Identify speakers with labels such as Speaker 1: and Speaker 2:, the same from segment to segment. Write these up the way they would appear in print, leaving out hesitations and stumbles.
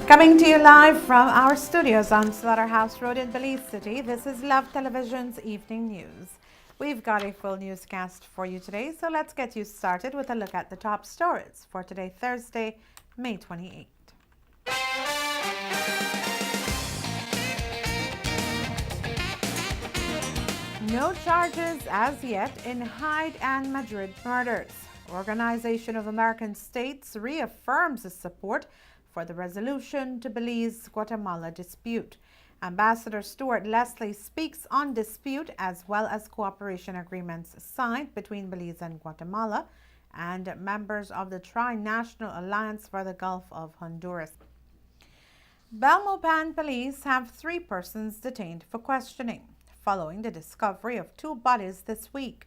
Speaker 1: Coming to you live from our studios on Slaughterhouse Road in Belize City, this is Love Television's Evening News. We've got a full newscast for you today, so let's get you started with a look at the top stories for today, Thursday, May 28th. No charges as yet in Hyde and Madrid murders. Organization of American States reaffirms its support for the resolution to Belize Guatemala dispute. Ambassador Stuart Leslie speaks on dispute as well as cooperation agreements signed between Belize and Guatemala and members of the Tri-National Alliance for the Gulf of Honduras. Belmopan police have 3 persons detained for questioning following the discovery of 2 bodies this week.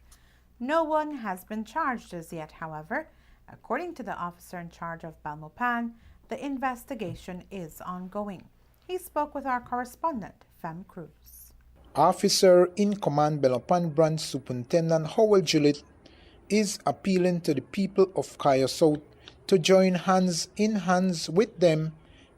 Speaker 1: No one has been charged as yet, however. According to the officer in charge of Belmopan, the investigation is ongoing. He spoke with our correspondent, Fem Cruz.
Speaker 2: Officer in Command Belmopan Branch Superintendent Howell Gillett is appealing to the people of Kaya South to join hands in hands with them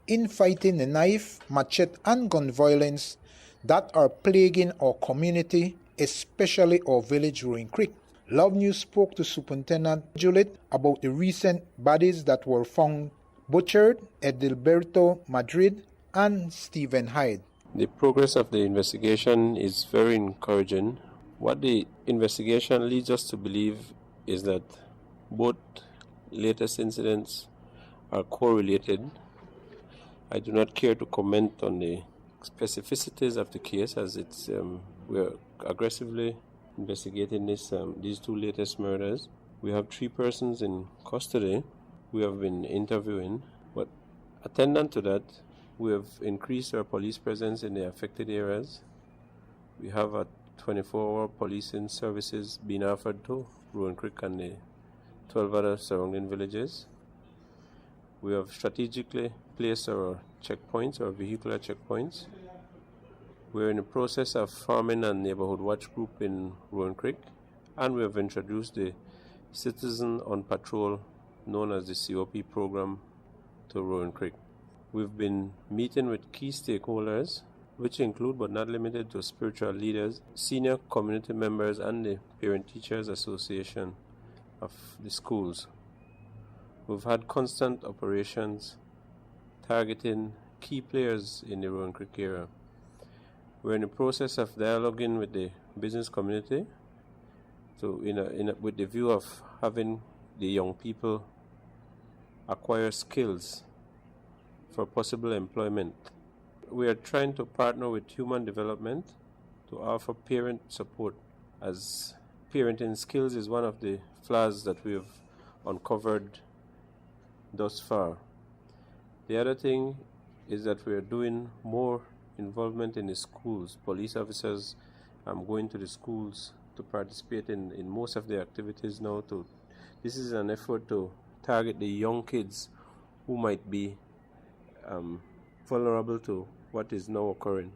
Speaker 2: in fighting the knife, machete and gun violence that are plaguing our community, especially our village Ruin Creek. Love News spoke to Superintendent Gillett about the recent bodies that were found butchered: Edilberto Madrid and Stephen Hyde.
Speaker 3: The progress of the investigation is very encouraging. What the investigation leads us to believe is that both latest incidents are correlated. I do not care to comment on the specificities of the case, as we're aggressively investigating these 2 latest murders. We have 3 persons in custody we have been interviewing, but attendant to that, we have increased our police presence in the affected areas. We have a 24-hour policing services being offered to Ruin Creek and the 12 other surrounding villages. We have strategically placed our checkpoints, our vehicular checkpoints. We're in the process of forming a neighborhood watch group in Ruin Creek, and we have introduced the Citizen on Patrol, known as the COP program, to Ruin Creek. We've been meeting with key stakeholders, which include but not limited to spiritual leaders, senior community members, and the Parent Teachers Association of the schools. We've had constant operations targeting key players in the Ruin Creek area. We're in the process of dialoguing with the business community with the view of having the young people acquire skills for possible employment. We are trying to partner with Human Development to offer parent support, as parenting skills is one of the flaws that we have uncovered thus far. The other thing is that we are doing more involvement in the schools. Police officers going to the schools to participate in most of the activities now. This is an effort to target the young kids who might be vulnerable to what is now occurring.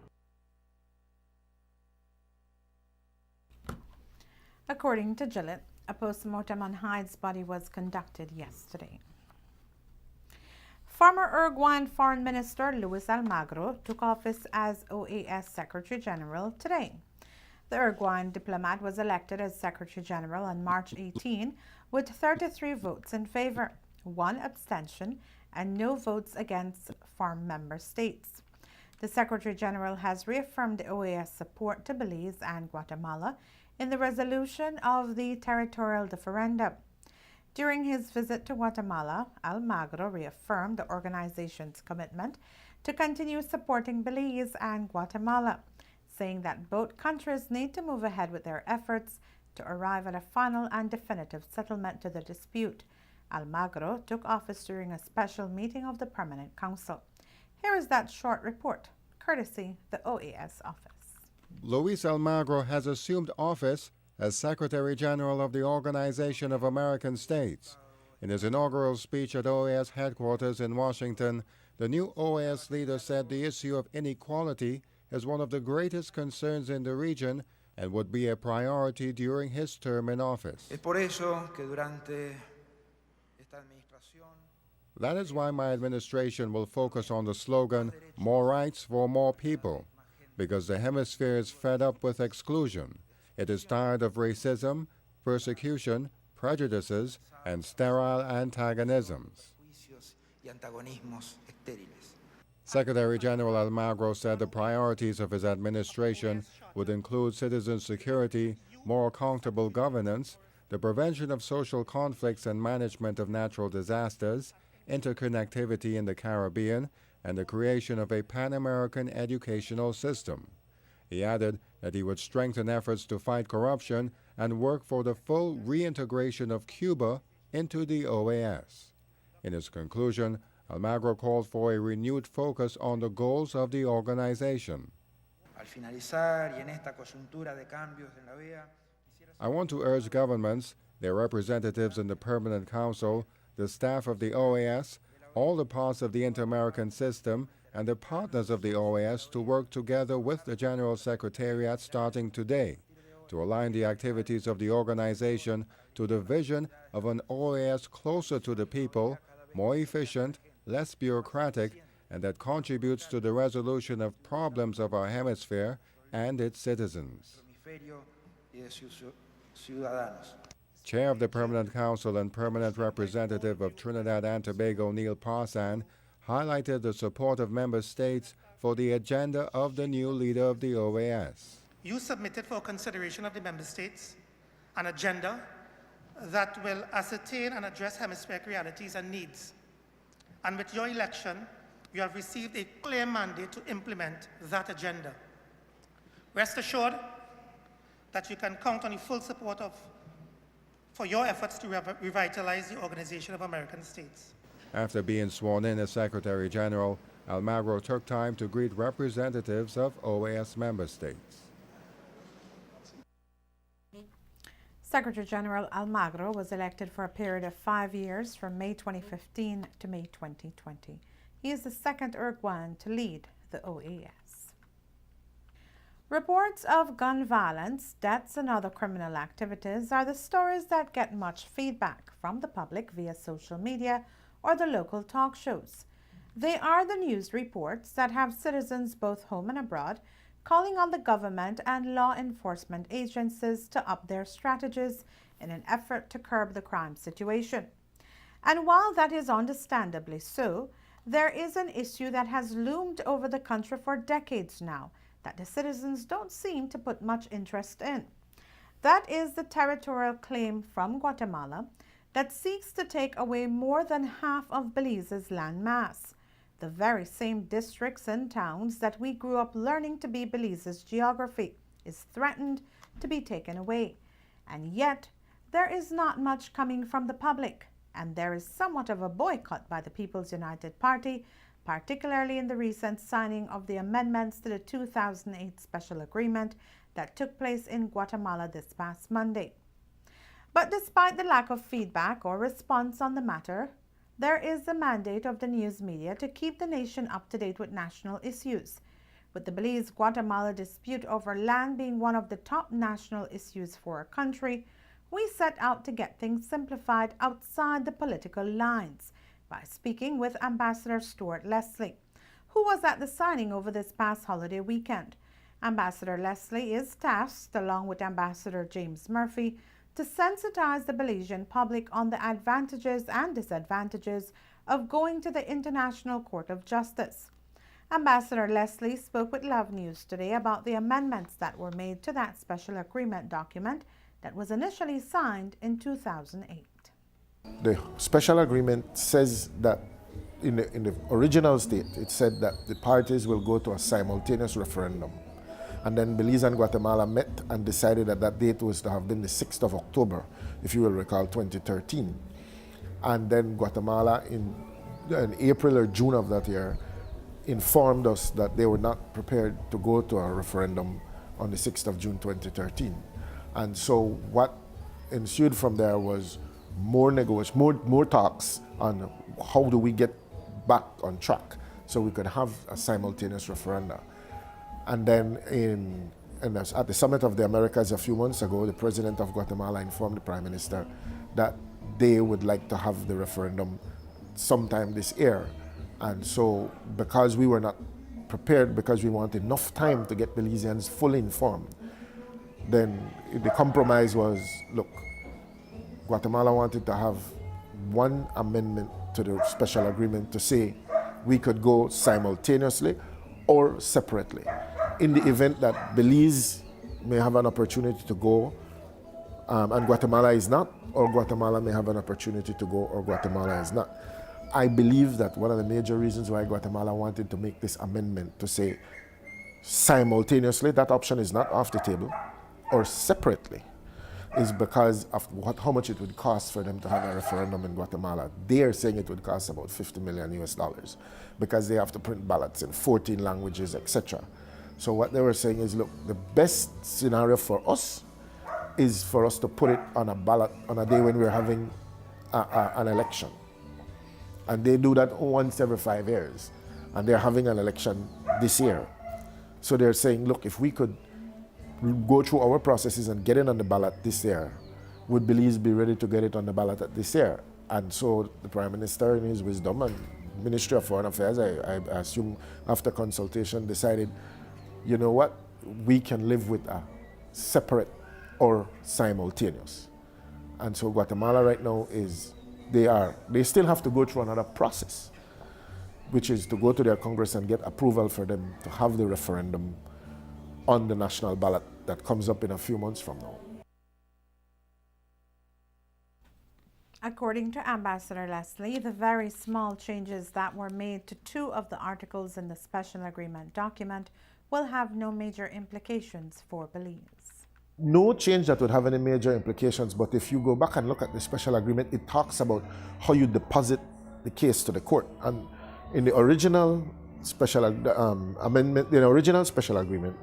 Speaker 1: According to Gillett, a post-mortem on Hyde's body was conducted yesterday. Former Uruguayan Foreign Minister Luis Almagro took office as OAS Secretary General today. The Uruguayan diplomat was elected as Secretary General on March 18 with 33 votes in favor, 1 abstention, and no votes against from member states. The Secretary General has reaffirmed the OAS support to Belize and Guatemala in the resolution of the territorial referendum. During his visit to Guatemala, Almagro reaffirmed the organization's commitment to continue supporting Belize and Guatemala, saying that both countries need to move ahead with their efforts to arrive at a final and definitive settlement to the dispute. Almagro took office during a special meeting of the Permanent Council. Here is that short report, courtesy the OAS office.
Speaker 4: Luis Almagro has assumed office as Secretary General of the Organization of American States. In his inaugural speech at OAS headquarters in Washington, the new OAS leader said the issue of inequality is one of the greatest concerns in the region and would be a priority during his term in office. That is why my administration will focus on the slogan, More Rights for More People, because the hemisphere is fed up with exclusion. It is tired of racism, persecution, prejudices, and sterile antagonisms. Secretary General Almagro said the priorities of his administration would include citizen security, more accountable governance, the prevention of social conflicts and management of natural disasters, interconnectivity in the Caribbean, and the creation of a Pan-American educational system. He added that he would strengthen efforts to fight corruption and work for the full reintegration of Cuba into the OAS. In his conclusion, Almagro called for a renewed focus on the goals of the organization. I want to urge governments, their representatives in the Permanent Council, the staff of the OAS, all the parts of the Inter-American system, and the partners of the OAS to work together with the General Secretariat starting today to align the activities of the organization to the vision of an OAS closer to the people, more efficient, less bureaucratic, and that contributes to the resolution of problems of our hemisphere and its citizens. Chair of the Permanent Council and Permanent Representative of Trinidad and Tobago, Neil Parsan, highlighted the support of member states for the agenda of the new leader of the OAS.
Speaker 5: You submitted for consideration of the member states an agenda that will ascertain and address hemispheric realities and needs. And with your election, you have received a clear mandate to implement that agenda. Rest assured that you can count on the full support for your efforts to revitalize the Organization of American States.
Speaker 4: After being sworn in as Secretary General, Almagro took time to greet representatives of OAS member states.
Speaker 1: Secretary General Almagro was elected for a period of 5 years from May 2015 to May 2020. He is the second Uruguayan to lead the OAS. Reports of gun violence, deaths, and other criminal activities are the stories that get much feedback from the public via social media or the local talk shows. They are the news reports that have citizens both home and abroad calling on the government and law enforcement agencies to up their strategies in an effort to curb the crime situation. And while that is understandably so, there is an issue that has loomed over the country for decades now that the citizens don't seem to put much interest in. That is the territorial claim from Guatemala that seeks to take away more than half of Belize's land mass, the very same districts and towns that we grew up learning to be Belize's geography is threatened to be taken away. And yet, there is not much coming from the public, and there is somewhat of a boycott by the People's United Party, particularly in the recent signing of the amendments to the 2008 special agreement that took place in Guatemala this past Monday. But despite the lack of feedback or response on the matter, there is the mandate of the news media to keep the nation up to date with national issues. With the Belize Guatemala dispute over land being one of the top national issues for our country, we set out to get things simplified outside the political lines by speaking with Ambassador Stuart Leslie, who was at the signing over this past holiday weekend. Ambassador Leslie is tasked, along with Ambassador James Murphy, to sensitize the Belizean public on the advantages and disadvantages of going to the International Court of Justice. Ambassador Leslie spoke with Love News today about the amendments that were made to that special agreement document that was initially signed in 2008.
Speaker 6: The special agreement says that in the original state, it said that the parties will go to a simultaneous referendum. And then Belize and Guatemala met and decided that that date was to have been the 6th of October, if you will recall, 2013. And then Guatemala in April or June of that year informed us that they were not prepared to go to a referendum on the 6th of June 2013. And so what ensued from there was more talks on how do we get back on track so we could have a simultaneous referendum. And then at the Summit of the Americas a few months ago, the President of Guatemala informed the Prime Minister that they would like to have the referendum sometime this year. And so, because we were not prepared, because we want enough time to get Belizeans fully informed, then the compromise was, look, Guatemala wanted to have one amendment to the special agreement to say we could go simultaneously or separately. In the event that Belize may have an opportunity to go and Guatemala is not, or Guatemala may have an opportunity to go or Guatemala is not. I believe that one of the major reasons why Guatemala wanted to make this amendment to say simultaneously, that option is not off the table, or separately, is because of how much it would cost for them to have a referendum in Guatemala. They are saying it would cost about $50 million US because they have to print ballots in 14 languages, etc. So what they were saying is, look, the best scenario for us is for us to put it on a ballot on a day when we're having an election. And they do that once every 5 years. And they're having an election this year. So they're saying, look, if we could go through our processes and get it on the ballot this year, would Belize be ready to get it on the ballot this year? And so the Prime Minister, in his wisdom, and Ministry of Foreign Affairs, I assume after consultation, decided, you know what, we can live with a separate or simultaneous. And so Guatemala right now is, they still have to go through another process, which is to go to their Congress and get approval for them to have the referendum on the national ballot that comes up in a few months from now.
Speaker 1: According to Ambassador Leslie, the very small changes that were made to 2 of the articles in the special agreement document will have no major implications for Belize.
Speaker 6: No change that would have any major implications, but if you go back and look at the special agreement, it talks about how you deposit the case to the court. And in the original special amendment, the original special agreement,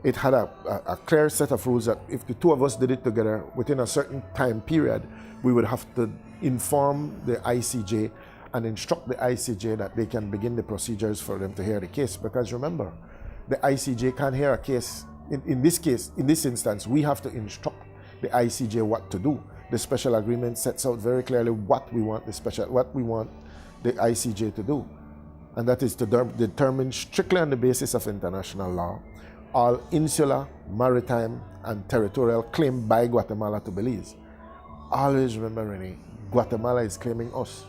Speaker 6: it had a clear set of rules that if the 2 of us did it together within a certain time period, we would have to inform the ICJ and instruct the ICJ that they can begin the procedures for them to hear the case. Because remember, the ICJ can't hear a case. In this case, in this instance, we have to instruct the ICJ what to do. The special agreement sets out very clearly what we want the ICJ to do. And that is to determine strictly on the basis of international law all insular, maritime, and territorial claim by Guatemala to Belize. Always remember, Renee, Guatemala is claiming us.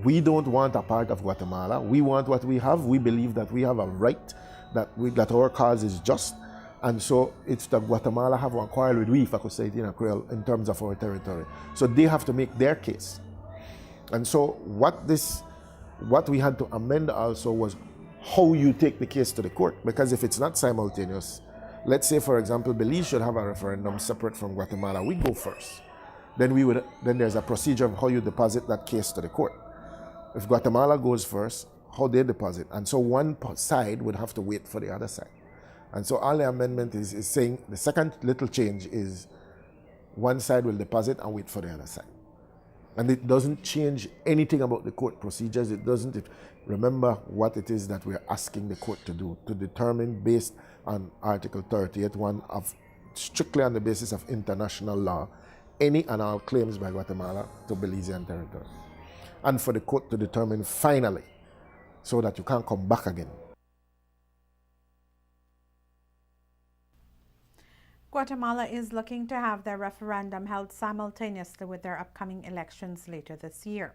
Speaker 6: We don't want a part of Guatemala. We want what we have. We believe that we have a right, that our cause is just. And so it's that Guatemala have one quarrel with we, if I could say it in a Creole, in terms of our territory. So they have to make their case. And so what we had to amend also was how you take the case to the court. Because if it's not simultaneous, let's say, for example, Belize should have a referendum separate from Guatemala. We go first. Then there's a procedure of how you deposit that case to the court. If Guatemala goes first, how they deposit. And so one side would have to wait for the other side. And so all the amendment is saying, the second little change is one side will deposit and wait for the other side. And it doesn't change anything about the court procedures. Remember what it is that we're asking the court to do, to determine based on Article 38(1) of strictly on the basis of international law, any and all claims by Guatemala to Belizean territory. And for the court to determine finally, so that you can't come back again.
Speaker 1: Guatemala is looking to have their referendum held simultaneously with their upcoming elections later this year.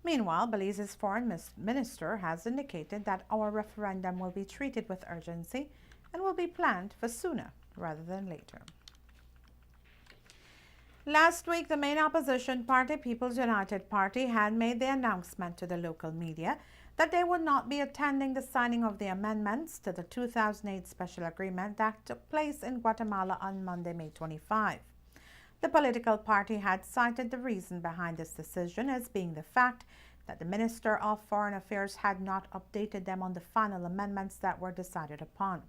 Speaker 1: Meanwhile, Belize's foreign minister has indicated that our referendum will be treated with urgency and will be planned for sooner rather than later. Last week, the main opposition party, People's United Party, had made the announcement to the local media that they would not be attending the signing of the amendments to the 2008 special agreement that took place in Guatemala on Monday, May 25. The political party had cited the reason behind this decision as being the fact that the Minister of Foreign Affairs had not updated them on the final amendments that were decided upon.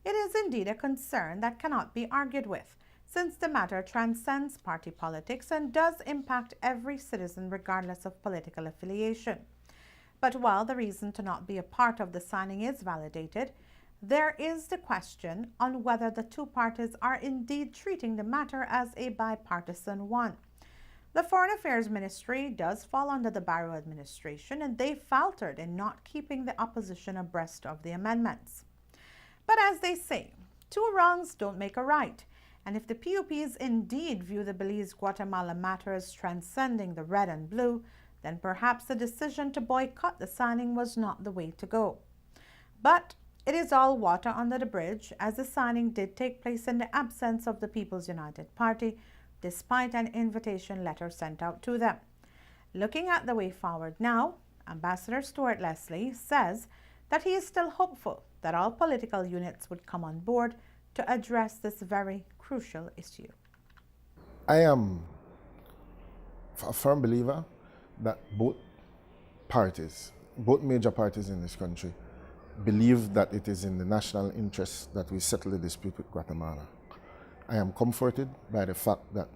Speaker 1: It is indeed a concern that cannot be argued with, since the matter transcends party politics and does impact every citizen regardless of political affiliation. But while the reason to not be a part of the signing is validated, there is the question on whether the 2 parties are indeed treating the matter as a bipartisan one. The Foreign Affairs Ministry does fall under the Barrow administration, and they faltered in not keeping the opposition abreast of the amendments. But as they say, two wrongs don't make a right. And if the PUPs indeed view the Belize Guatemala matter as transcending the red and blue, then perhaps the decision to boycott the signing was not the way to go. But it is all water under the bridge, as the signing did take place in the absence of the People's United Party, despite an invitation letter sent out to them. Looking at the way forward now, Ambassador Stuart Leslie says that he is still hopeful that all political units would come on board to address this very crucial issue.
Speaker 6: I am a firm believer that both parties, both major parties in this country, believe that it is in the national interest that we settle the dispute with Guatemala. I am comforted by the fact that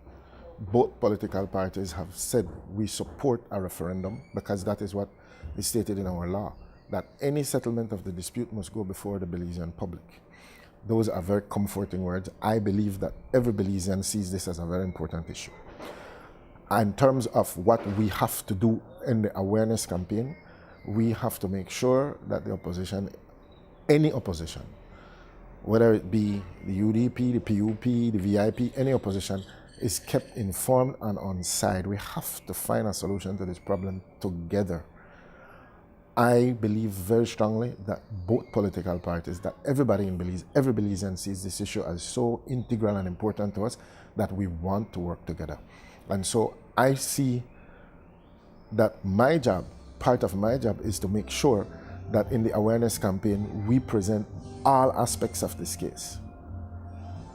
Speaker 6: both political parties have said we support a referendum, because that is what is stated in our law, that any settlement of the dispute must go before the Belizean public. Those are very comforting words. I believe that every Belizean sees this as a very important issue. In terms of what we have to do in the awareness campaign, we have to make sure that the opposition, any opposition, whether it be the UDP, the PUP, the VIP, any opposition, is kept informed and on side. We have to find a solution to this problem together. I believe very strongly that both political parties, that everybody in Belize, every Belizean sees this issue as so integral and important to us that we want to work together. And so I see that my job, part of my job, is to make sure that in the awareness campaign we present all aspects of this case.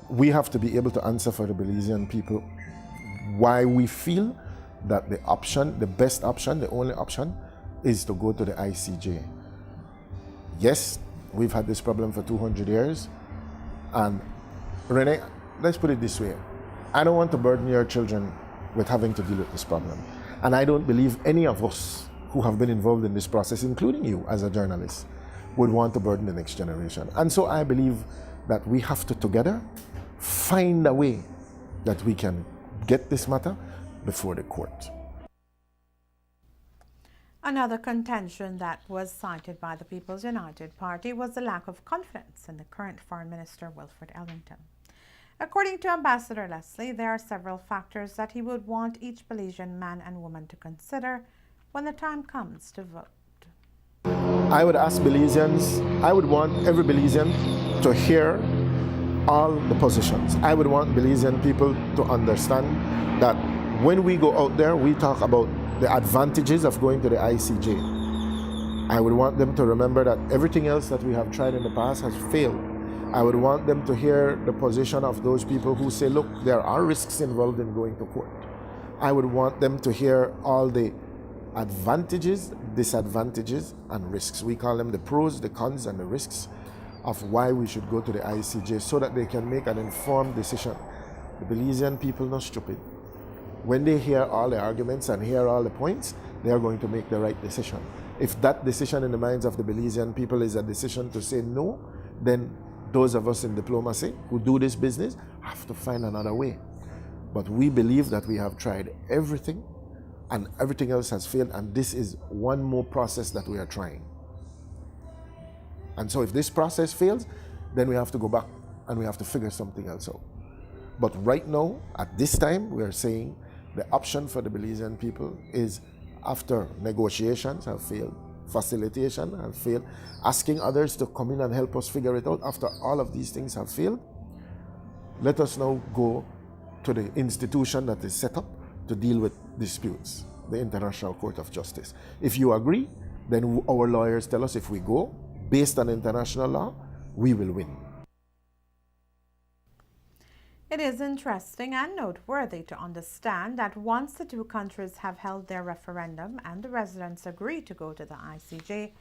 Speaker 6: We have to be able to answer for the Belizean people why we feel that the option, the best option, the only option, is to go to the ICJ. Yes, we've had this problem for 200 years, and Renee, let's put it this way. I don't want to burden your children with having to deal with this problem. And I don't believe any of us who have been involved in this process, including you as a journalist, would want to burden the next generation. And so I believe that we have to together find a way that we can get this matter before the court.
Speaker 1: Another contention that was cited by the People's United Party was the lack of confidence in the current Foreign Minister, Wilfred Ellington. According to Ambassador Leslie, there are several factors that he would want each Belizean man and woman to consider when the time comes to vote.
Speaker 6: I would ask Belizeans, I would want every Belizean to hear all the positions. I would want Belizean people to understand that when we go out there, we talk about the advantages of going to the ICJ. I would want them to remember that everything else that we have tried in the past has failed. I would want them to hear the position of those people who say, look, there are risks involved in going to court. I would want them to hear all the advantages, disadvantages, and risks. We call them the pros, the cons, and the risks of why we should go to the ICJ, so that they can make an informed decision. The Belizean people are not stupid. When they hear all the arguments and hear all the points, they are going to make the right decision. If that decision in the minds of the Belizean people is a decision to say no, then those of us in diplomacy who do this business have to find another way. But we believe that we have tried everything and everything else has failed, and this is one more process that we are trying. And so if this process fails, then we have to go back and we have to figure something else out. But right now, at this time, we are saying the option for the Belizean people is, after negotiations have failed, facilitation have failed, asking others to come in and help us figure it out, after all of these things have failed, let us now go to the institution that is set up to deal with disputes, the International Court of Justice. If you agree, then our lawyers tell us if we go, based on international law, we will win.
Speaker 1: It is interesting and noteworthy to understand that once the two countries have held their referendum and the residents agree to go to the ICJ,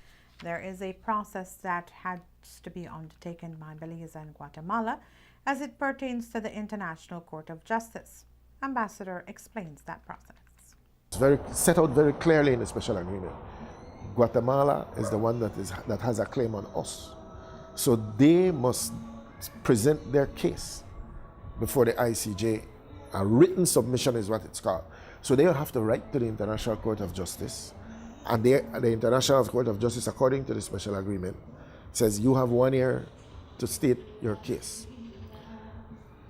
Speaker 1: there is a process that has to be undertaken by Belize and Guatemala as it pertains to the International Court of Justice. Ambassador explains that process.
Speaker 6: It's set out very clearly in the special agreement. Guatemala is the one that has a claim on us. So they must present their case before the ICJ. A written submission is what it's called. So they'll have to write to the International Court of Justice, and the International Court of Justice, according to the special agreement, says you have 1 year to state your case.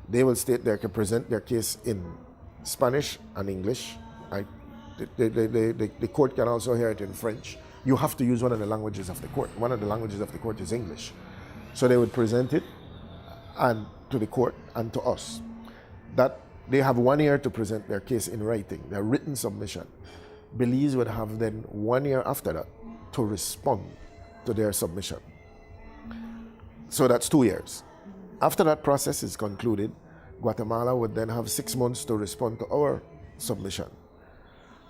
Speaker 6: They will state they can present their case in Spanish and English. The court can also hear it in French. You have to use one of the languages of the court. One of the languages of the court is English. So they would present it and to the court and to us. That they have 1 year to present their case in writing, their written submission. Belize would have then 1 year after that to respond to their submission. So that's 2 years. After that process is concluded, Guatemala would then have 6 months to respond to our submission.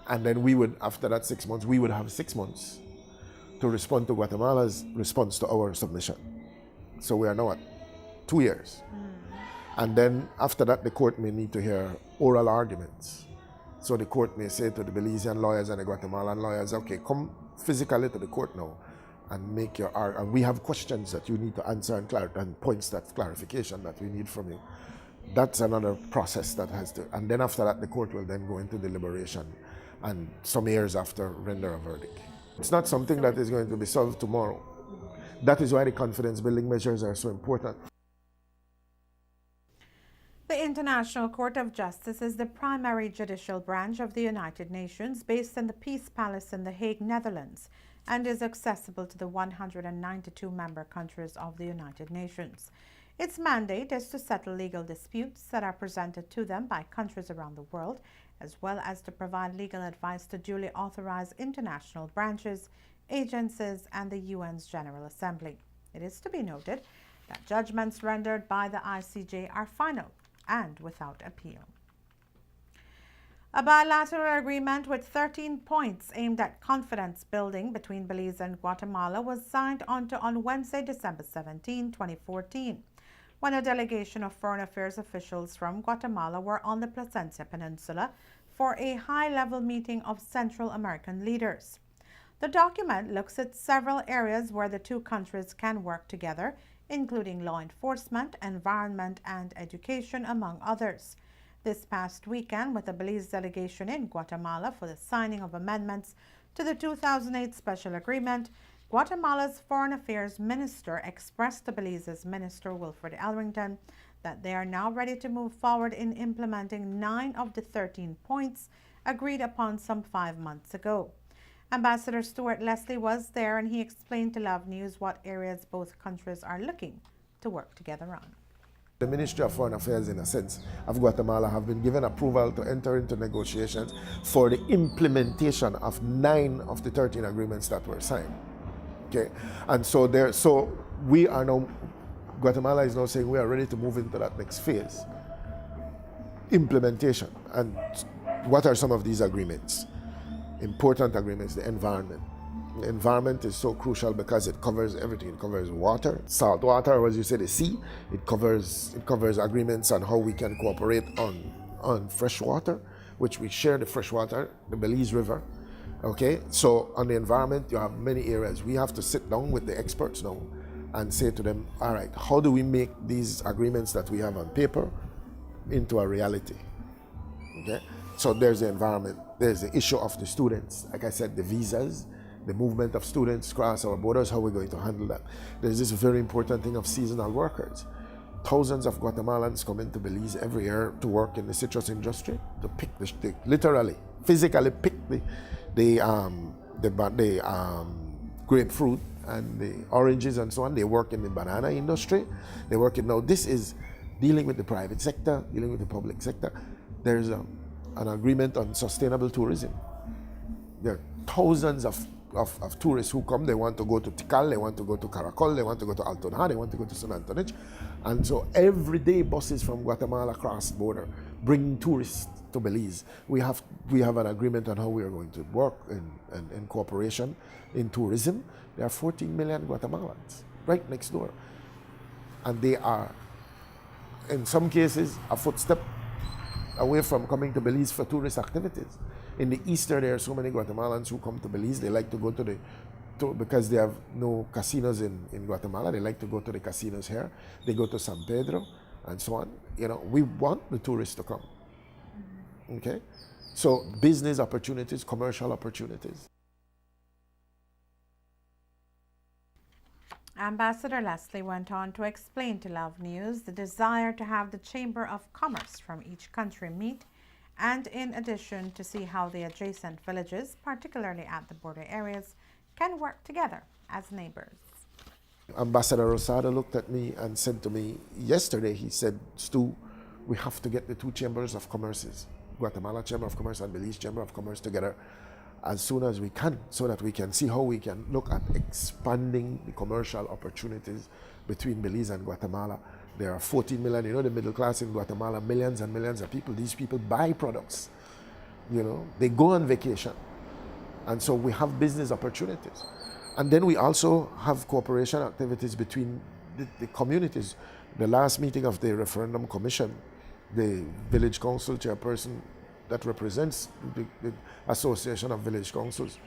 Speaker 6: And then we would, after that 6 months, we would have 6 months to respond to Guatemala's response to our submission. So we are now at 2 years. And then after that, the court may need to hear oral arguments. So the court may say to the Belizean lawyers and the Guatemalan lawyers, okay, come physically to the court now and make your argument. And we have questions that you need to answer and points that clarification that we need from you. That's another process that has to, and then after that, the court will then go into deliberation and some years after render a verdict. It's not something that is going to be solved tomorrow. That is why the confidence building measures are so important.
Speaker 1: The International Court of Justice is the primary judicial branch of the United Nations based in the Peace Palace in The Hague, Netherlands, and is accessible to the 192 member countries of the United Nations. Its mandate is to settle legal disputes that are presented to them by countries around the world, as well as to provide legal advice to duly authorized international branches, agencies, and the UN's General Assembly. It is to be noted that judgments rendered by the ICJ are final and without appeal. A bilateral agreement with 13 points aimed at confidence building between Belize and Guatemala was signed onto on Wednesday, December 17, 2014, when a delegation of foreign affairs officials from Guatemala were on the Placencia Peninsula for a high-level meeting of Central American leaders. The document looks at several areas where the two countries can work together, including law enforcement, environment, and education, among others. This past weekend, with the Belize delegation in Guatemala for the signing of amendments to the 2008 special agreement, Guatemala's Foreign Affairs Minister expressed to Belize's Minister Wilfred Elrington that they are now ready to move forward in implementing 9 of the 13 points agreed upon some 5 months ago. Ambassador Stuart Leslie was there, and he explained to Love News what areas both countries are looking to work together on.
Speaker 6: The Ministry of Foreign Affairs, in a sense, of Guatemala have been given approval to enter into negotiations for the implementation of 9 of the 13 agreements that were signed. Okay, and so we are now, Guatemala is now saying we are ready to move into that next phase, implementation. And what are some of these agreements? Important agreements. The environment. The environment is so crucial because it covers everything. It covers water, salt water, or as you say, the sea. It covers agreements on how we can cooperate on fresh water, which we share the fresh water, the Belize River. Okay, so on the environment, you have many areas. We have to sit down with the experts now and say to them, all right, how do we make these agreements that we have on paper into a reality? Okay, so there's the environment. There's the issue of the students. Like I said, the visas, the movement of students across our borders, how we're going to handle that. There's this very important thing of seasonal workers. Thousands of Guatemalans come into Belize every year to work in the citrus industry, to pick literally, physically pick the grapefruit and the oranges and so on. They work in the banana industry. They work in, now this is dealing with the private sector, dealing with the public sector. There's an agreement on sustainable tourism. There are thousands of tourists who come. They want to go to Tikal, they want to go to Caracol, they want to go to Altonja, they want to go to San Antonio. And so every day buses from Guatemala cross the border bringing tourists to Belize. We have an agreement on how we are going to work in cooperation in tourism. There are 14 million Guatemalans right next door. And they are, in some cases, a footstep away from coming to Belize for tourist activities. In the Easter, there are so many Guatemalans who come to Belize. They like to go because they have no casinos in Guatemala. They like to go to the casinos here. They go to San Pedro and so on. You know, we want the tourists to come. Okay, So business opportunities, commercial opportunities.
Speaker 1: Ambassador Leslie went on to explain to Love News the desire to have the Chamber of Commerce from each country meet, and in addition to see how the adjacent villages, particularly at the border areas, can work together as neighbors.
Speaker 6: Ambassador Rosado looked at me and said to me yesterday, he said, Stu, we have to get the two chambers of commerces, Guatemala Chamber of Commerce and Belize Chamber of Commerce, together as soon as we can, so that we can see how we can look at expanding the commercial opportunities between Belize and Guatemala. There are 14 million, you know, the middle class in Guatemala, millions and millions of people. These people buy products, you know, they go on vacation. And so we have business opportunities. And then we also have cooperation activities between the communities. The last meeting of the referendum commission, the village council chairperson that represents the Association of Village Councils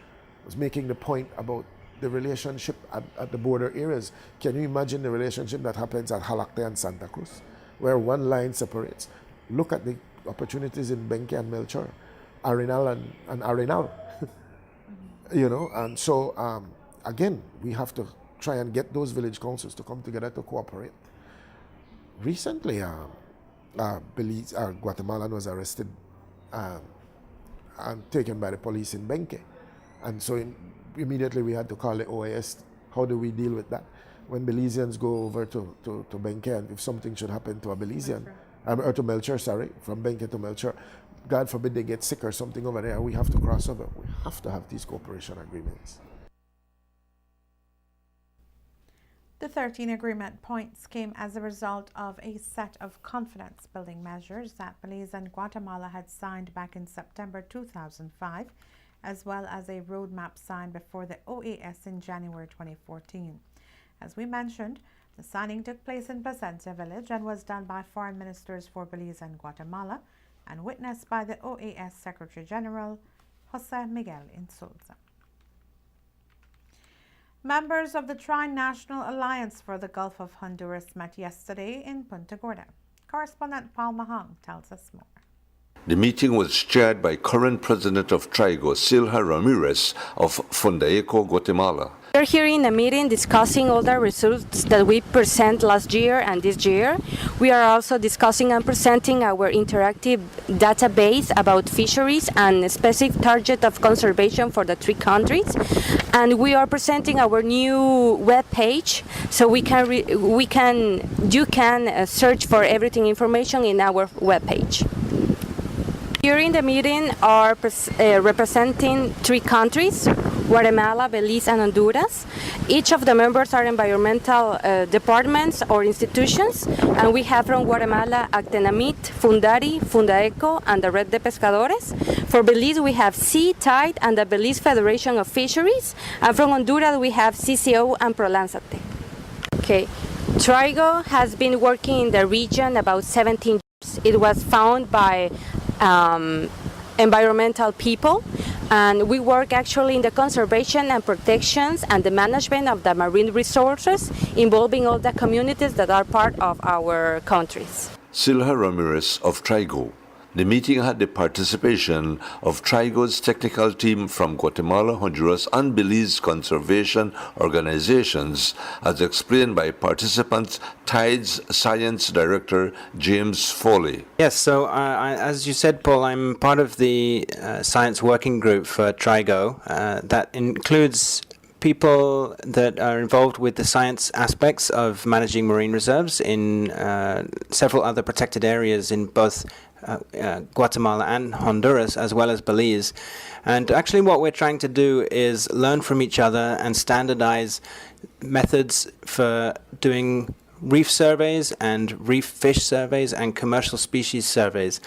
Speaker 6: was making the point about the relationship at the border areas. Can you imagine the relationship that happens at Halacte and Santa Cruz, where one line separates? Look at the opportunities in Benque and Melchor, Arenal and Arenal. You know, and so again, we have to try and get those village councils to come together to cooperate. Recently, Belize, Guatemalan was arrested and taken by the police in Benque. And so immediately we had to call the OAS. How do we deal with that? When Belizeans go over to Benque, and if something should happen to a Belizean, or to Melchor, sorry, from Benque to Melchor, God forbid they get sick or something over there, we have to cross over. We have to have these cooperation agreements.
Speaker 1: The 13 agreement points came as a result of a set of confidence-building measures that Belize and Guatemala had signed back in September 2005, as well as a roadmap signed before the OAS in January 2014. As we mentioned, the signing took place in Placencia Village and was done by foreign ministers for Belize and Guatemala and witnessed by the OAS Secretary General, Jose Miguel Insulza. Members of the Tri-National Alliance for the Gulf of Honduras met yesterday in Punta Gorda. Correspondent Paul Mahong tells us more.
Speaker 7: The meeting was chaired by current president of TRIGO, Silha Ramirez of Fundaeco, Guatemala.
Speaker 8: We're here in a meeting discussing all the results that we present last year and this year. We are also discussing and presenting our interactive database about fisheries and a specific target of conservation for the three countries. And we are presenting our new web page, so you can search for everything information in our web page. During the meeting are representing three countries, Guatemala, Belize, and Honduras. Each of the members are environmental departments or institutions, and we have from Guatemala Actenamit, Fundari, Fundaeco, and the Red de Pescadores. For Belize, we have Sea, Tide, and the Belize Federation of Fisheries, and from Honduras, we have CCO and Prolanzate. Okay, TRIGO has been working in the region about 17 years. It was founded by environmental people, and we work actually in the conservation and protections and the management of the marine resources, involving all the communities that are part of our countries.
Speaker 7: Silha Ramirez of TRIGO. The meeting had the participation of TRIGO's technical team from Guatemala, Honduras, and Belize conservation organizations, as explained by participants TIDE's Science Director James Foley.
Speaker 9: Yes, so as you said, Paul, I'm part of the science working group for TRIGO. That includes people that are involved with the science aspects of managing marine reserves in several other protected areas in both Guatemala and Honduras, as well as Belize. And actually what we're trying to do is learn from each other and standardize methods for doing reef surveys and reef fish surveys and commercial species surveys.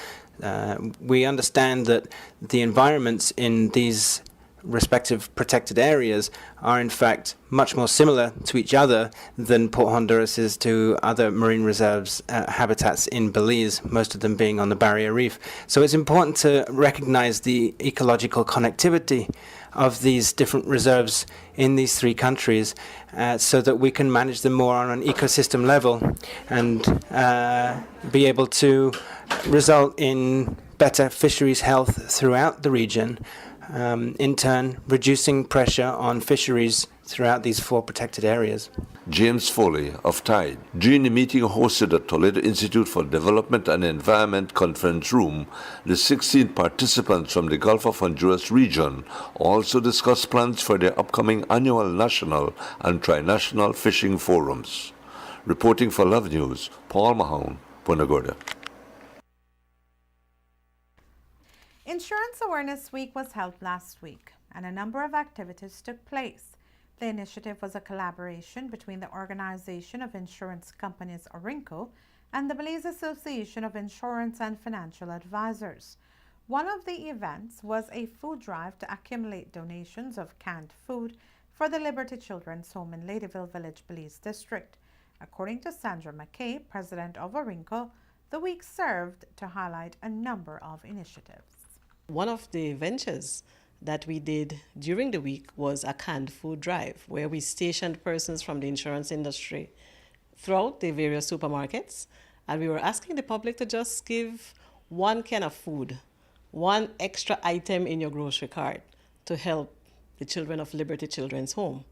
Speaker 9: We understand that the environments in these respective protected areas are in fact much more similar to each other than Port Honduras is to other marine reserves habitats in Belize, most of them being on the barrier reef. So it's important to recognize the ecological connectivity of these different reserves in these three countries so that we can manage them more on an ecosystem level and be able to result in better fisheries health throughout the region, in turn reducing pressure on fisheries throughout these 4 protected areas.
Speaker 7: James Foley of Tide. During the meeting hosted at Toledo Institute for Development and Environment Conference Room, the 16 participants from the Gulf of Honduras region also discussed plans for their upcoming annual national and trinational fishing forums. Reporting for Love News, Paul Mahone, Punta Gorda.
Speaker 1: Insurance Awareness Week was held last week, and a number of activities took place. The initiative was a collaboration between the Organization of Insurance Companies, ORINCO, and the Belize Association of Insurance and Financial Advisors. One of the events was a food drive to accumulate donations of canned food for the Liberty Children's Home in Ladyville Village, Belize District. According to Sandra McKay, president of ORINCO, the week served to highlight a number of initiatives.
Speaker 10: One of the ventures that we did during the week was a canned food drive, where we stationed persons from the insurance industry throughout the various supermarkets, and we were asking the public to just give one can of food, one extra item in your grocery cart to help the children of Liberty Children's Home.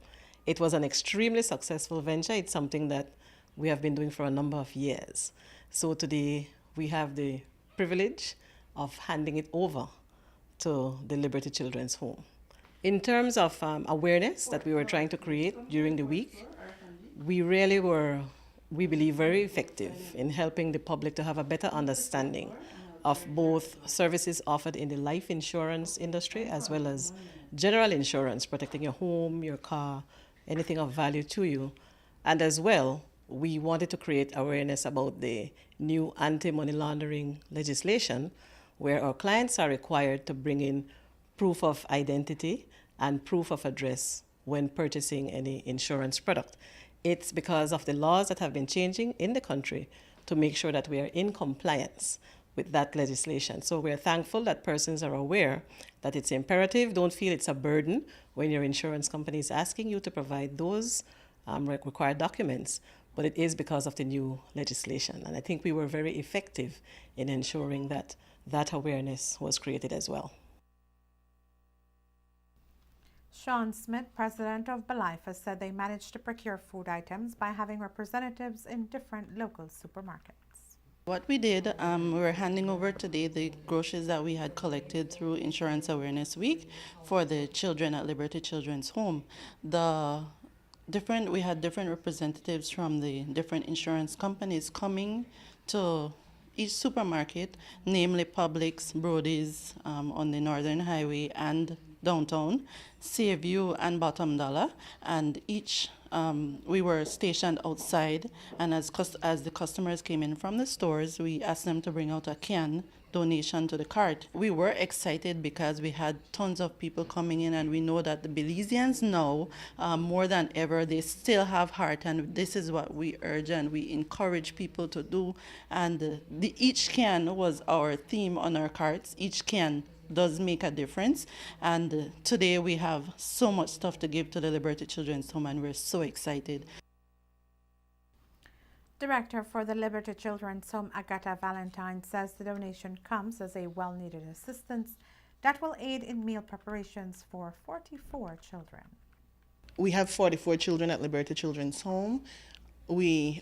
Speaker 10: It was an extremely successful venture. It's something that we have been doing for a number of years. So today we have the privilege of handing it over to the Liberty Children's Home. In terms of awareness that we were trying to create during the week, we really were, we believe, very effective in helping the public to have a better understanding of both services offered in the life insurance industry as well as general insurance, protecting your home, your car, anything of value to you. And as well, we wanted to create awareness about the new anti-money laundering legislation, where our clients are required to bring in proof of identity and proof of address when purchasing any insurance product. It's because of the laws that have been changing in the country to make sure that we are in compliance with that legislation. So we're thankful that persons are aware that it's imperative. Don't feel it's a burden when your insurance company is asking you to provide those required documents, but it is because of the new legislation. And I think we were very effective in ensuring that that awareness was created as well.
Speaker 1: Sean Smith, president of Belize, said they managed to procure food items by having representatives in different local supermarkets.
Speaker 11: What we did, we were handing over today the groceries that we had collected through Insurance Awareness Week for the children at Liberty Children's Home. We had different representatives from the different insurance companies coming to each supermarket, namely Publix, Brody's on the Northern Highway and downtown, Saveview and Bottom Dollar, and each we were stationed outside, and as the customers came in from the stores, we asked them to bring out a can donation to the cart. We were excited because we had tons of people coming in, and we know that the Belizeans now, more than ever, they still have heart, and this is what we urge and we encourage people to do. And each can was our theme on our carts. Each can does make a difference, and today we have so much stuff to give to the Liberty Children's Home, and we're so excited.
Speaker 1: Director for the Liberty Children's Home, Agatha Valentine, says the donation comes as a well-needed assistance that will aid in meal preparations for 44 children.
Speaker 12: We have 44 children at Liberty Children's Home.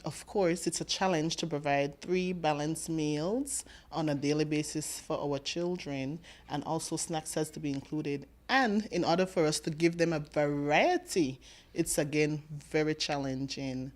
Speaker 12: Of course, it's a challenge to provide 3 balanced meals on a daily basis for our children, and also snacks has to be included. And in order for us to give them a variety, it's again very challenging.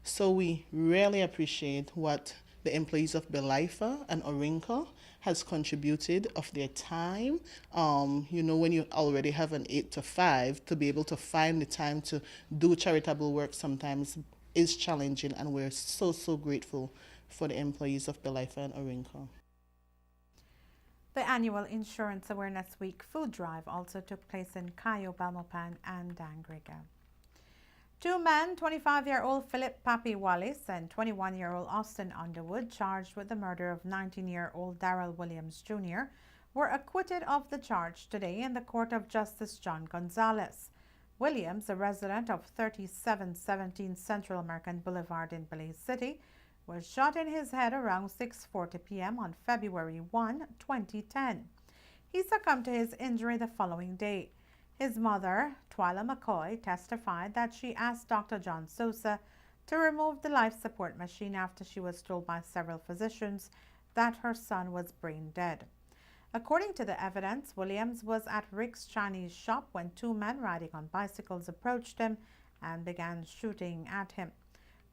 Speaker 12: So we really appreciate what the employees of Belize and ORINCO has contributed of their time. When you already have an 8 to 5, to be able to find the time to do charitable work sometimes is challenging, and we're so grateful for the employees of Belize and ORINCO.
Speaker 1: The annual Insurance Awareness Week food drive also took place in Cayo, Balmopan, and Dangriga. 2 men, 25-year-old Philip Papi Wallace and 21-year-old Austin Underwood, charged with the murder of 19-year-old Darrell Williams Jr., were acquitted of the charge today in the Court of Justice John Gonzalez. Williams, a resident of 3717 Central American Boulevard in Belize City, was shot in his head around 6:40 p.m. on February 1, 2010. He succumbed to his injury the following day. His mother, Twyla McCoy, testified that she asked Dr. John Sosa to remove the life support machine after she was told by several physicians that her son was brain dead. According to the evidence, Williams was at Rick's Chinese shop when two men riding on bicycles approached him and began shooting at him.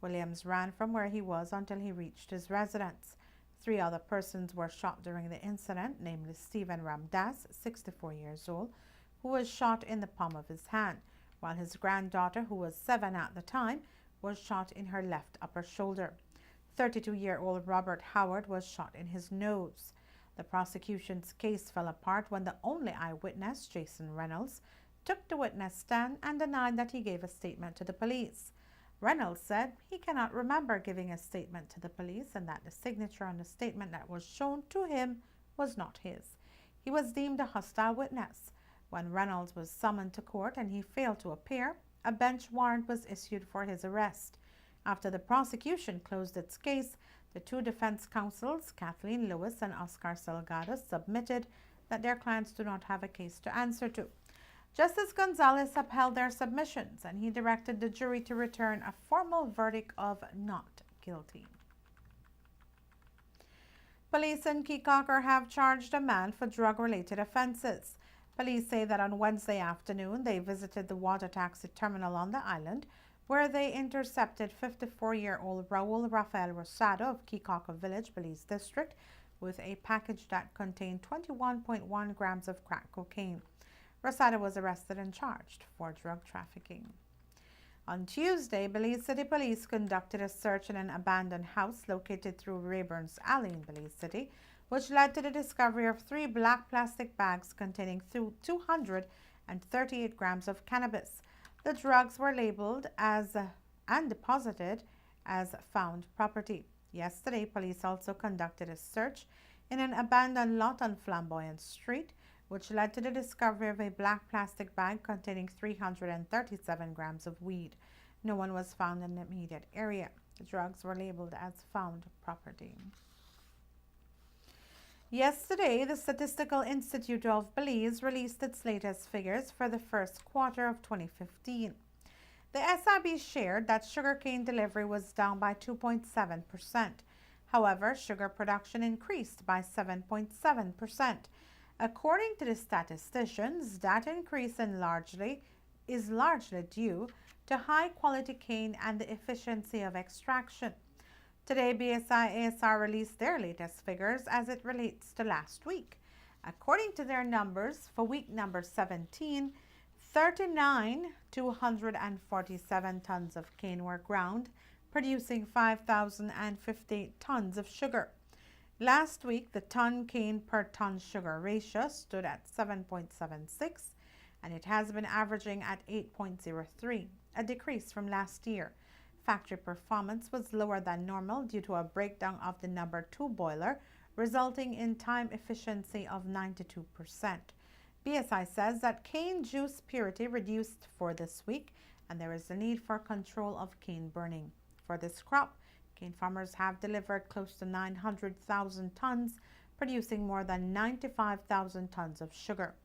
Speaker 1: Williams ran from where he was until he reached his residence. 3 other persons were shot during the incident, namely Stephen Ramdas, 64 years old, who was shot in the palm of his hand, while his granddaughter, who was 7 at the time, was shot in her left upper shoulder. 32-year-old Robert Howard was shot in his nose. The prosecution's case fell apart when the only eyewitness, Jason Reynolds, took the witness stand and denied that he gave a statement to the police. Reynolds said he cannot remember giving a statement to the police and that the signature on the statement that was shown to him was not his. He was deemed a hostile witness. When Reynolds was summoned to court and he failed to appear, a bench warrant was issued for his arrest. After the prosecution closed its case, the 2 defense counsels, Kathleen Lewis and Oscar Salgado, submitted that their clients do not have a case to answer to. Justice Gonzalez upheld their submissions, and he directed the jury to return a formal verdict of not guilty. Police in Keycocker have charged a man for drug-related offenses. Police say that on Wednesday afternoon, they visited the water taxi terminal on the island, where they intercepted 54-year-old Raul Rafael Rosado of Keycocker Village, Belize District, with a package that contained 21.1 grams of crack cocaine. Rosado was arrested and charged for drug trafficking. On Tuesday, Belize City Police conducted a search in an abandoned house located through Rayburn's Alley in Belize City, which led to the discovery of 3 black plastic bags containing 238 grams of cannabis. The drugs were labeled as and deposited as found property. Yesterday, police also conducted a search in an abandoned lot on Flamboyant Street, which led to the discovery of a black plastic bag containing 337 grams of weed. No one was found in the immediate area. The drugs were labeled as found property. Yesterday, the Statistical Institute of Belize released its latest figures for the first quarter of 2015. The SIB shared that sugarcane delivery was down by 2.7%. However, sugar production increased by 7.7%. According to the statisticians, that increase is largely due to high-quality cane and the efficiency of extraction. Today, BSI-ASR released their latest figures as it relates to last week. According to their numbers, for week number 17, 39,247 tons of cane were ground, producing 5,058 tons of sugar. Last week, the ton cane per ton sugar ratio stood at 7.76, and it has been averaging at 8.03, a decrease from last year. Factory performance was lower than normal due to a breakdown of the number 2 boiler, resulting in time efficiency of 92%. BSI says that cane juice purity reduced for this week, and there is a need for control of cane burning. For this crop, cane farmers have delivered close to 900,000 tons, producing more than 95,000 tons of sugar,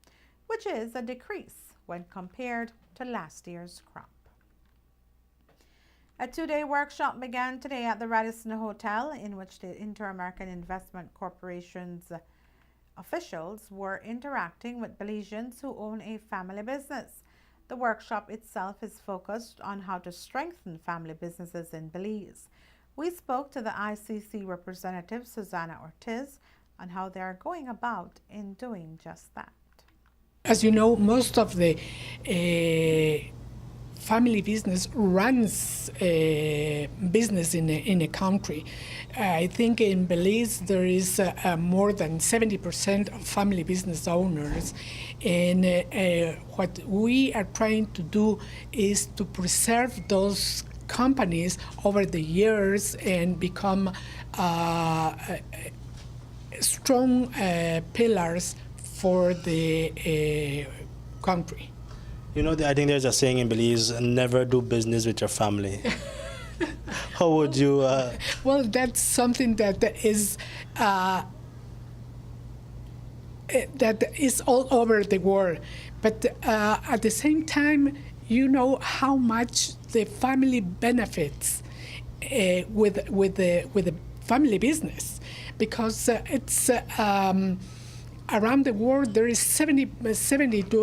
Speaker 1: which is a decrease when compared to last year's crop. A 2-day workshop began today at the Radisson Hotel, in which the Inter-American Investment Corporation's officials were interacting with Belizeans who own a family business. The workshop itself is focused on how to strengthen family businesses in Belize. We spoke to the ICC representative, Susanna Ortiz, on how they are going about in doing just that.
Speaker 13: As you know, most of the family business runs business in a country. I think in Belize there is more than 70% of family business owners, and what we are trying to do is to preserve those companies over the years and become strong pillars for the country.
Speaker 14: You know, I think there's a saying in Belize, never do business with your family. How would you?
Speaker 13: Well, that's something that is all over the world. But at the same time, you know how much the family benefits with the family business, because it's around the world there is 70 to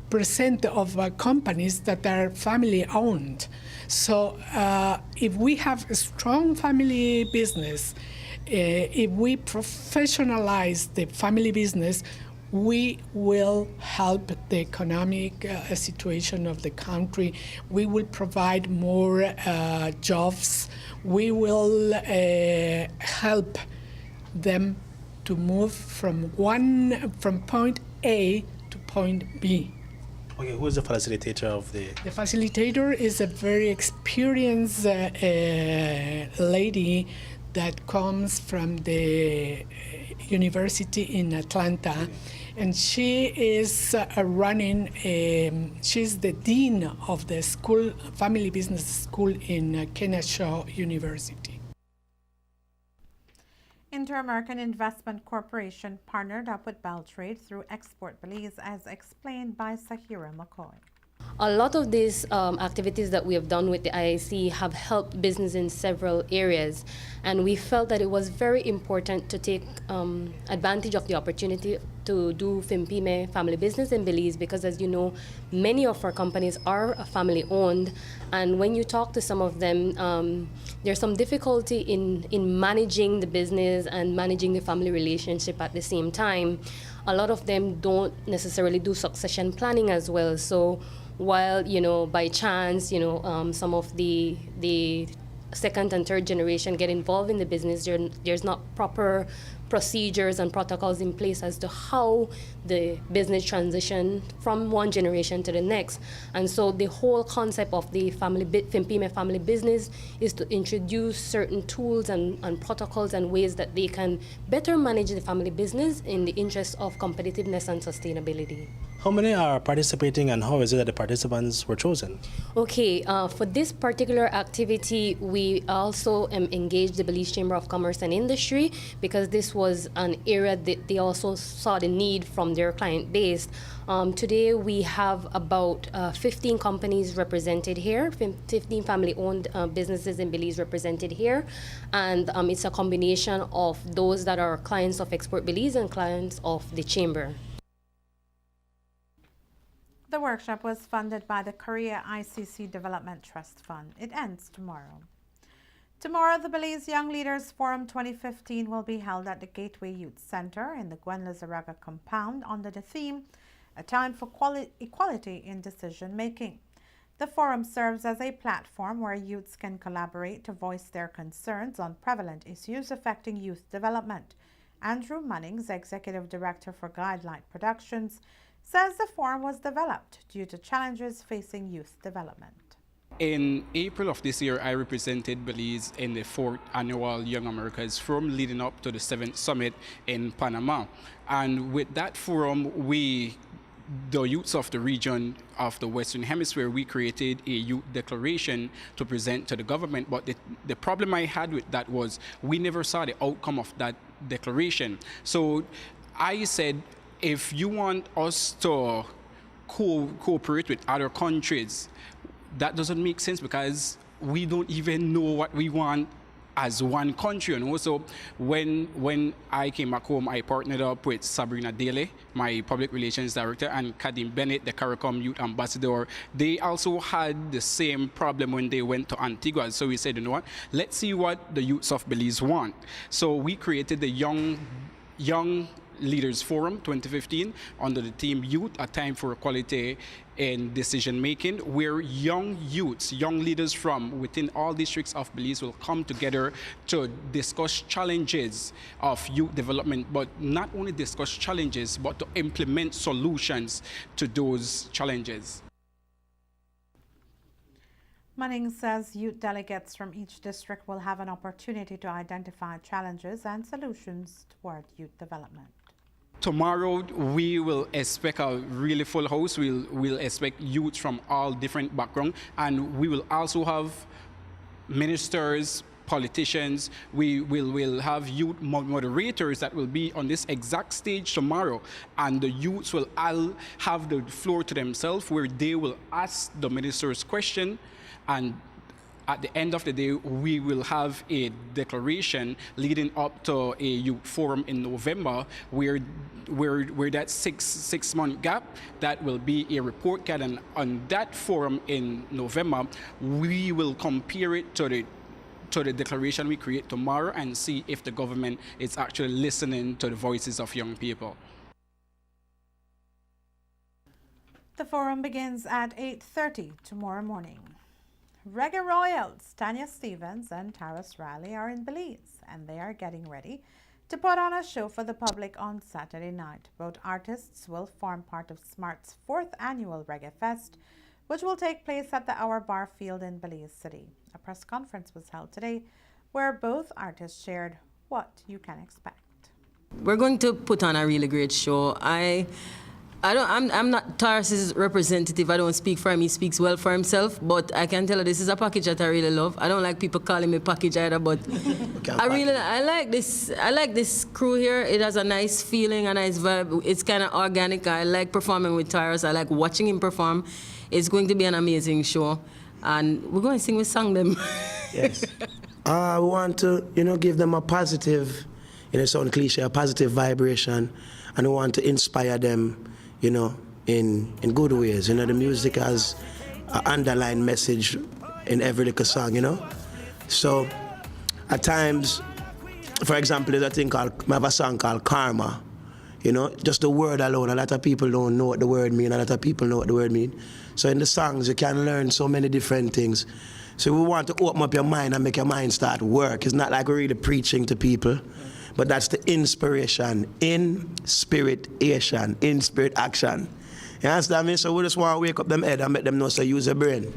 Speaker 13: 80% of companies that are family owned. So if we have a strong family business, if we professionalize the family business, we will help the economic situation of the country. We will provide more jobs. We will help them to move from point A to point B.
Speaker 14: Okay, who is the facilitator of the?
Speaker 13: The facilitator is a very experienced lady that comes from the university in Atlanta, and she is she's the dean of the school, family business school in Kennesaw University.
Speaker 1: Inter-American Investment Corporation partnered up with Beltrade through Export Belize, as explained by Sahira McCoy.
Speaker 15: A lot of these activities that we have done with the IIC have helped business in several areas, and we felt that it was very important to take advantage of the opportunity to do FIMPYME family business in Belize, because as you know, many of our companies are family owned, and when you talk to some of them, there's some difficulty in managing the business and managing the family relationship at the same time. A lot of them don't necessarily do succession planning as well. So while, by chance, some of the second and third generation get involved in the business, there's not proper procedures and protocols in place as to how the business transition from one generation to the next. And so the whole concept of the FIMPYME family business is to introduce certain tools and protocols and ways that they can better manage the family business in the interest of competitiveness and sustainability.
Speaker 14: How many are participating, and how is it that the participants were chosen?
Speaker 15: Okay, for this particular activity, we also engaged the Belize Chamber of Commerce and Industry, because this was an area that they also saw the need from their client base. Today, we have about 15 companies represented here, 15 family-owned businesses in Belize represented here, and it's a combination of those that are clients of Export Belize and clients of the Chamber.
Speaker 1: The workshop was funded by the Korea ICC Development Trust Fund. It ends tomorrow. Tomorrow, the Belize Young Leaders Forum 2015 will be held at the Gateway Youth Center in the Gwen Lizarraga compound under the theme, A Time for Equality in Decision Making. The forum serves as a platform where youths can collaborate to voice their concerns on prevalent issues affecting youth development. Andrew Munnings, Executive Director for Guidelight Productions, says the forum was developed due to challenges facing youth development.
Speaker 16: In April of this year, I represented Belize in the 4th annual Young Americas Forum leading up to the 7th summit in Panama. And with that forum, the youths of the region of the Western Hemisphere, we created a youth declaration to present to the government. But the problem I had with that was we never saw the outcome of that declaration. So I said, if you want us to cooperate with other countries, that doesn't make sense, because we don't even know what we want as one country. And also, when I came back home, I partnered up with Sabrina Daly, my public relations director, and Kadim Bennett, the CARICOM youth ambassador. They also had the same problem when they went to Antigua. So we said, you know what, let's see what the youths of Belize want. So we created the Young Leaders Forum 2015 under the theme Youth, A Time for Equality in Decision Making, where young youths, young leaders from within all districts of Belize will come together to discuss challenges of youth development, but not only discuss challenges, but to implement solutions to those challenges.
Speaker 1: Munnings says youth delegates from each district will have an opportunity to identify challenges and solutions toward youth development.
Speaker 16: Tomorrow, we will expect a really full house. We'll expect youth from all different backgrounds, and we will also have ministers, politicians. We will have youth moderators that will be on this exact stage tomorrow, and the youths will all have the floor to themselves where they will ask the ministers question, and at the end of the day, we will have a declaration leading up to a youth forum in November, where that six-month gap, that will be a report card, and on that forum in November, we will compare it to the declaration we create tomorrow and see if the government is actually listening to the voices of young people.
Speaker 1: The forum begins at 8:30 tomorrow morning. Reggae Royals Tanya Stevens and Taras Riley are in Belize, and they are getting ready to put on a show for the public on Saturday night. Both artists will form part of Smart's 4th annual Reggae Fest, which will take place at the Our Bar Field in Belize City. A press conference was held today where both artists shared what you can expect.
Speaker 17: We're going to put on a really great show. I'm not Taras's representative. I don't speak for him. He speaks well for himself. But I can tell you this is a package that I really love. I don't like people calling me package either, but I like this. I like this crew here. It has a nice feeling, a nice vibe. It's kind of organic. I like performing with Taras. I like watching him perform. It's going to be an amazing show, and we're going to sing with song them.
Speaker 18: Yes. I want to, give them a positive, it sounds cliche, a positive vibration, and I want to inspire them, in good ways. The music has an underlying message in every little song, So at times, for example, there's a thing I have a song called Karma. Just the word alone, a lot of people don't know what the word means, a lot of people know what the word means. So in the songs, you can learn so many different things. So we want to open up your mind and make your mind start work. It's not like we're really preaching to people, but that's the inspiration, in-spirit-ation, in-spirit action. You understand me? So we just want to wake up them head and make them know, so use your brain.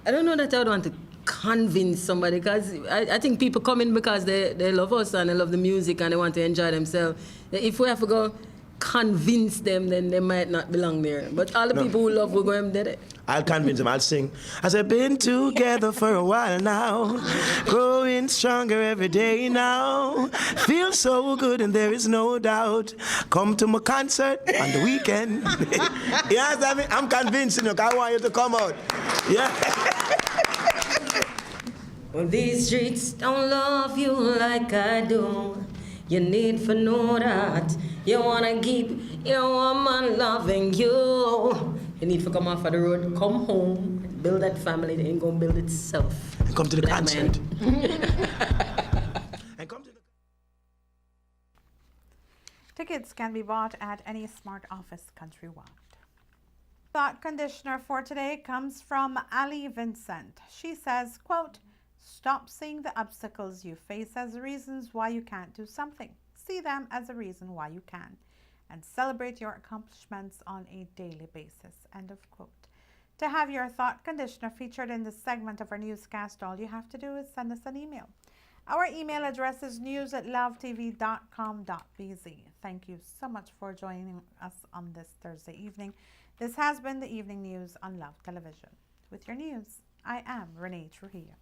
Speaker 17: I don't know that I would want to convince somebody, because I think people come in because they love us and they love the music and they want to enjoy themselves. If we have to go convince them, then they might not belong there. But all the people who love will go and did it.
Speaker 18: I'll convince them, I'll sing. I said, been together for a while now, growing stronger every day now. Feel so good and there is no doubt. Come to my concert on the weekend. Yes, I'm convincing you, I want you to come out. Yeah.
Speaker 17: Well, these streets don't love you like I do. You need to know that. You want to keep your woman loving you. You need to come off of the road, come home, and build that family. It ain't going to build itself.
Speaker 18: And come to the concert.
Speaker 1: Tickets can be bought at any Smart office countrywide. Thought conditioner for today comes from Ali Vincent. She says, quote, "Stop seeing the obstacles you face as reasons why you can't do something. See them as a reason why you can, and celebrate your accomplishments on a daily basis." End of quote. To have your thought conditioner featured in this segment of our newscast, all you have to do is send us an email. Our email address is news@lovetv.com.bz. Thank you so much for joining us on this Thursday evening. This has been the Evening News on Love Television. With your news, I am Renee Trujillo.